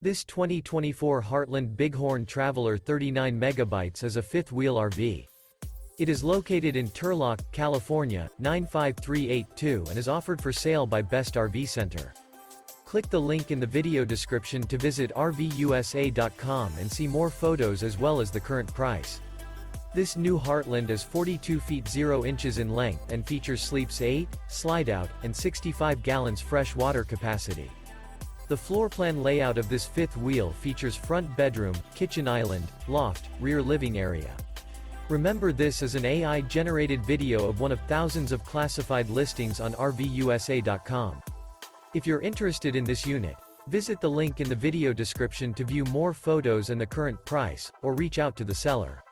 This 2024 Heartland Bighorn Traveler 39 megabytes is a fifth-wheel RV. It is located in Turlock, California, 95382 and is offered for sale by Best RV Center. Click the link in the video description to visit RVUSA.com and see more photos as well as the current price. This new Heartland is 42 feet 0 inches in length and features sleeps 8, slide-out, and 65 gallons fresh water capacity. The floor plan layout of this fifth wheel features front bedroom, kitchen island, loft, rear living area. Remember, this is an AI-generated video of one of thousands of classified listings on RVUSA.com. If you're interested in this unit, visit the link in the video description to view more photos and the current price, or reach out to the seller.